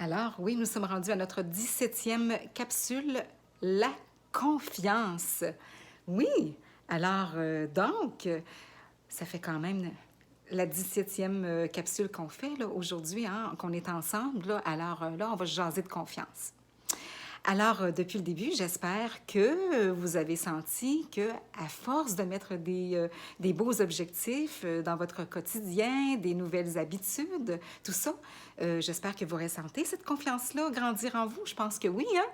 Alors, oui, nous sommes rendus à notre 17e capsule, la confiance. Oui, alors, ça fait quand même la 17e capsule qu'on fait là, aujourd'hui, hein, qu'on est ensemble. Là. Alors là, on va jaser de confiance. Alors, depuis le début, j'espère que vous avez senti que, à force de mettre des beaux objectifs dans votre quotidien, des nouvelles habitudes, tout ça, j'espère que vous ressentez cette confiance-là grandir en vous. Je pense que oui, hein?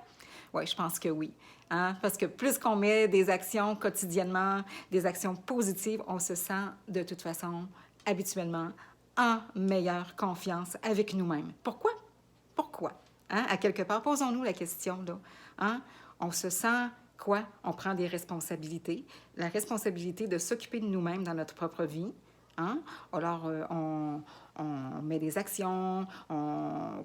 Oui, je pense que oui. Hein? Parce que plus qu'on met des actions quotidiennement, des actions positives, on se sent de toute façon habituellement en meilleure confiance avec nous-mêmes. Pourquoi? Pourquoi? Hein? À quelque part, posons-nous la question, là. Hein? On se sent quoi? On prend des responsabilités. La responsabilité de s'occuper de nous-mêmes dans notre propre vie. Hein? Alors, on met des actions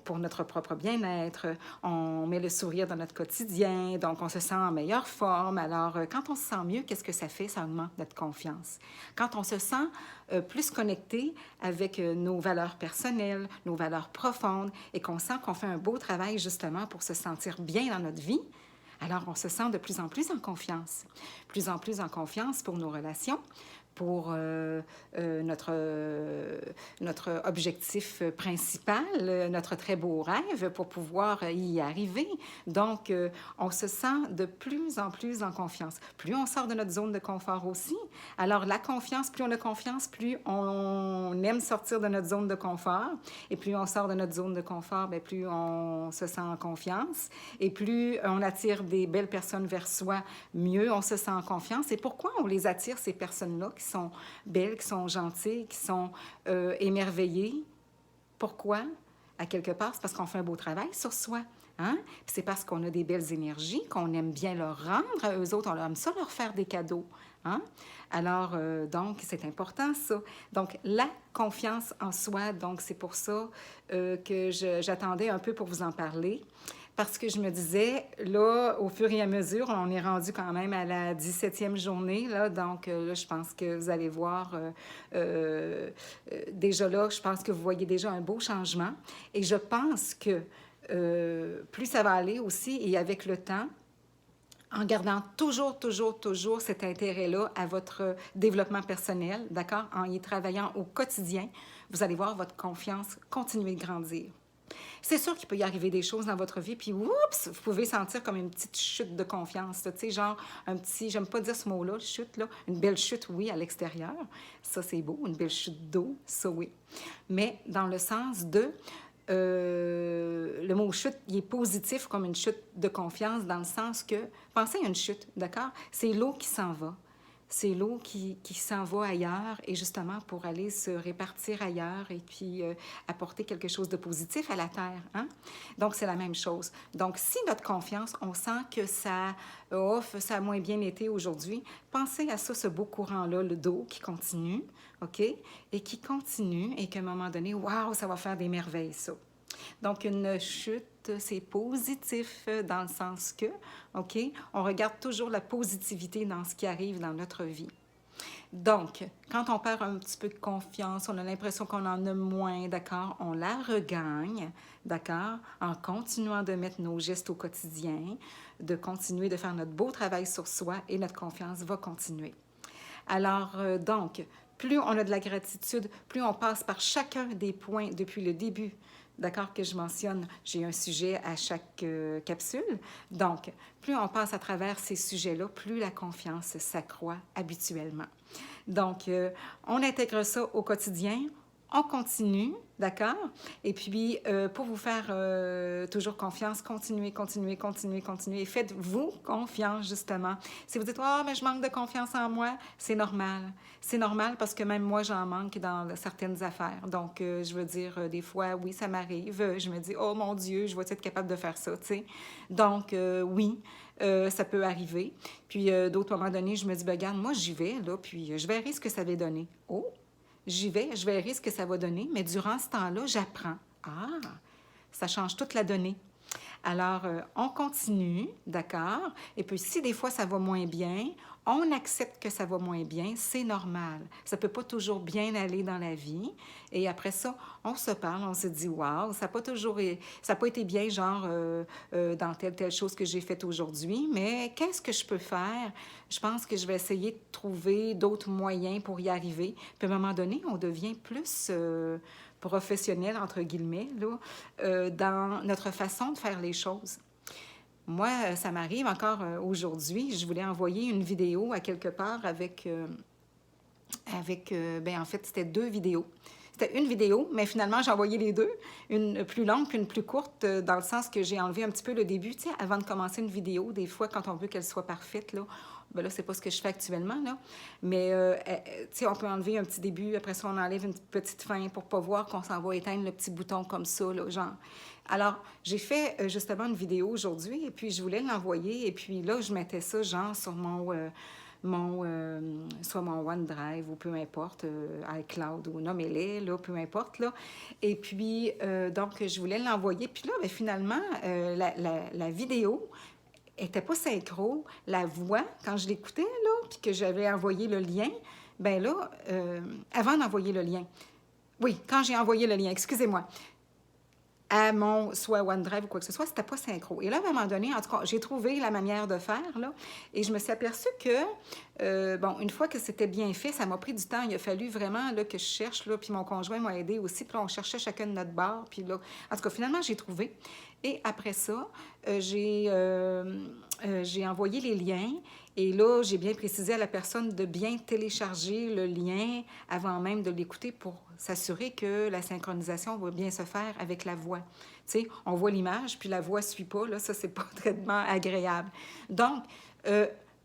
pour notre propre bien-être, on met le sourire dans notre quotidien, donc on se sent en meilleure forme. Alors, quand on se sent mieux, qu'est-ce que ça fait? Ça augmente notre confiance. Quand on se sent plus connecté avec nos valeurs personnelles, nos valeurs profondes, et qu'on sent qu'on fait un beau travail justement pour se sentir bien dans notre vie, alors on se sent de plus en plus en confiance. Plus en plus en confiance pour nos relations, pour notre objectif principal, notre très beau rêve pour pouvoir y arriver. Donc, on se sent de plus en plus en confiance. Plus on sort de notre zone de confort aussi. Alors, la confiance, plus on a confiance, plus on aime sortir de notre zone de confort. Et plus on sort de notre zone de confort, bien, plus on se sent en confiance. Et plus on attire des belles personnes vers soi, mieux on se sent en confiance. Et pourquoi on les attire, ces personnes-là, qui sont belles, qui sont gentilles, qui sont émerveillées? Pourquoi? À quelque part, c'est parce qu'on fait un beau travail sur soi. Hein? C'est parce qu'on a des belles énergies, qu'on aime bien leur rendre à eux autres. On aime ça leur faire des cadeaux. Hein? Alors, donc, c'est important, ça. Donc, la confiance en soi, donc, c'est pour ça que j'attendais un peu pour vous en parler. Parce que je me disais, là, au fur et à mesure, on est rendu quand même à la 17e journée, là, donc là, je pense que vous allez voir, déjà là, je pense que vous voyez déjà un beau changement. Et je pense que plus ça va aller aussi, et avec le temps, en gardant toujours cet intérêt-là à votre développement personnel, d'accord? En y travaillant au quotidien, vous allez voir votre confiance continuer de grandir. C'est sûr qu'il peut y arriver des choses dans votre vie, puis oups, vous pouvez sentir comme une petite chute de confiance, tu sais, genre un petit, j'aime pas dire ce mot-là, chute, là, une belle chute, oui, à l'extérieur, ça c'est beau, une belle chute d'eau, ça oui, mais dans le sens de, le mot chute, il est positif comme une chute de confiance dans le sens que, pensez à une chute, d'accord? C'est l'eau qui s'en va. C'est l'eau qui s'en va ailleurs et justement pour aller se répartir ailleurs et puis apporter quelque chose de positif à la Terre. Hein? Donc, c'est la même chose. Donc, si notre confiance, on sent que ça a moins bien été aujourd'hui, pensez à ça, ce beau courant-là, le dos qui continue, OK? Et qui continue et qu'à un moment donné, waouh, ça va faire des merveilles, ça. Donc, une chute, c'est positif dans le sens que, OK, on regarde toujours la positivité dans ce qui arrive dans notre vie. Donc, quand on perd un petit peu de confiance, on a l'impression qu'on en a moins, d'accord, on la regagne, d'accord, en continuant de mettre nos gestes au quotidien, de continuer de faire notre beau travail sur soi et notre confiance va continuer. Alors, donc, plus on a de la gratitude, plus on passe par chacun des points depuis le début, d'accord, que je mentionne, j'ai un sujet à chaque capsule. Donc, plus on passe à travers ces sujets-là, plus la confiance s'accroît habituellement. Donc, on intègre ça au quotidien, on continue, d'accord? Et puis, pour vous faire toujours confiance, continuez. Et faites-vous confiance, justement. Si vous dites, « Ah, mais je manque de confiance en moi », c'est normal. C'est normal parce que même moi, j'en manque dans certaines affaires. Donc, je veux dire, des fois, oui, ça m'arrive. Je me dis, « Oh mon Dieu, je vais être capable de faire ça », tu sais. Donc, oui, ça peut arriver. Puis, d'autres moments donnés, je me dis, « Ben, regarde, moi, j'y vais, là, puis je verrai ce que ça va donner. » Oh! J'y vais, je verrai ce que ça va donner, mais durant ce temps-là, j'apprends. Ah, ça change toute la donnée. Alors, on continue, d'accord? Et puis, si des fois ça va moins bien, on accepte que ça va moins bien, c'est normal. Ça ne peut pas toujours bien aller dans la vie. Et après ça, on se parle, on se dit, waouh, ça n'a pas toujours, ça n'a pas été bien, genre, dans telle chose que j'ai faite aujourd'hui, mais qu'est-ce que je peux faire? Je pense que je vais essayer de trouver d'autres moyens pour y arriver. Puis à un moment donné, on devient plus professionnel, entre guillemets, là, dans notre façon de faire les choses. Moi, ça m'arrive encore aujourd'hui. Je voulais envoyer une vidéo à quelque part avec ben en fait, c'était 2 vidéos. C'était une vidéo, mais finalement, j'ai envoyé les deux, une plus longue puis une plus courte, dans le sens que j'ai enlevé un petit peu le début. Tu sais, avant de commencer une vidéo, des fois, quand on veut qu'elle soit parfaite, là, ben là, c'est pas ce que je fais actuellement, là. Mais, tu sais, on peut enlever un petit début, après ça, on enlève une petite fin pour pas voir qu'on s'en va éteindre le petit bouton comme ça, là, genre. Alors, j'ai fait justement une vidéo aujourd'hui et puis je voulais l'envoyer et puis là, je mettais ça genre sur soit mon OneDrive ou peu importe, iCloud ou nommez-les, là, peu importe, là. Et puis, donc, je voulais l'envoyer. Puis là, bien, finalement, la vidéo était pas synchro. La voix, quand je l'écoutais, là, puis que j'avais envoyé le lien, ben là, avant d'envoyer le lien, oui, quand j'ai envoyé le lien, excusez-moi, à mon soit OneDrive ou quoi que ce soit, c'était pas synchro. Et là, à un moment donné, en tout cas, j'ai trouvé la manière de faire, là, et je me suis aperçue que, bon, une fois que c'était bien fait, ça m'a pris du temps. Il a fallu vraiment là, que je cherche, là, puis mon conjoint m'a aidé aussi, puis là, on cherchait chacun de notre barre, puis là, en tout cas, finalement, j'ai trouvé. Et après ça, j'ai envoyé les liens, et là, j'ai bien précisé à la personne de bien télécharger le lien avant même de l'écouter pour s'assurer que la synchronisation va bien se faire avec la voix. Tu sais, on voit l'image, puis la voix ne suit pas. Là, ça, c'est pas traitement agréable. Donc,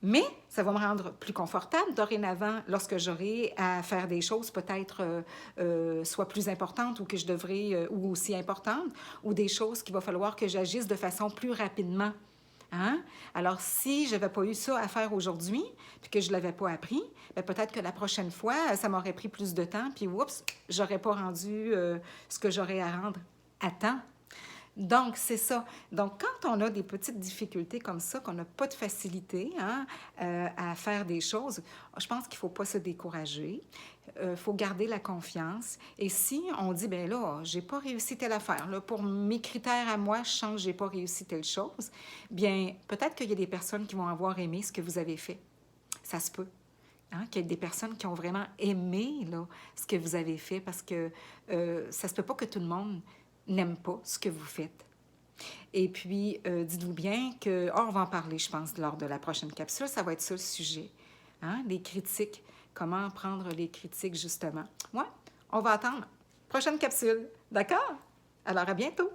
mais ça va me rendre plus confortable dorénavant lorsque j'aurai à faire des choses peut-être soit plus importantes ou que je devrais, ou aussi importantes, ou des choses qu'il va falloir que j'agisse de façon plus rapidement. Hein? Alors, si je n'avais pas eu ça à faire aujourd'hui, puis que je ne l'avais pas appris, bien, peut-être que la prochaine fois, ça m'aurait pris plus de temps, puis oups, je n'aurais pas rendu ce que j'aurais à rendre à temps. Donc, c'est ça. Donc, quand on a des petites difficultés comme ça, qu'on n'a pas de facilité hein, à faire des choses, je pense qu'il ne faut pas se décourager. Il faut garder la confiance. Et si on dit, ben là, j'ai pas réussi telle affaire, là, pour mes critères à moi, je sens que j'ai pas réussi telle chose, bien, peut-être qu'il y a des personnes qui vont avoir aimé ce que vous avez fait. Ça se peut. Hein, qu'il y ait des personnes qui ont vraiment aimé là, ce que vous avez fait parce que ça se peut pas que tout le monde n'aime pas ce que vous faites. Et puis, dites-vous bien que, on va en parler, je pense, lors de la prochaine capsule, ça va être ça le sujet. Hein? Les critiques, comment prendre les critiques, justement. Ouais, on va attendre. Prochaine capsule, d'accord? Alors, à bientôt!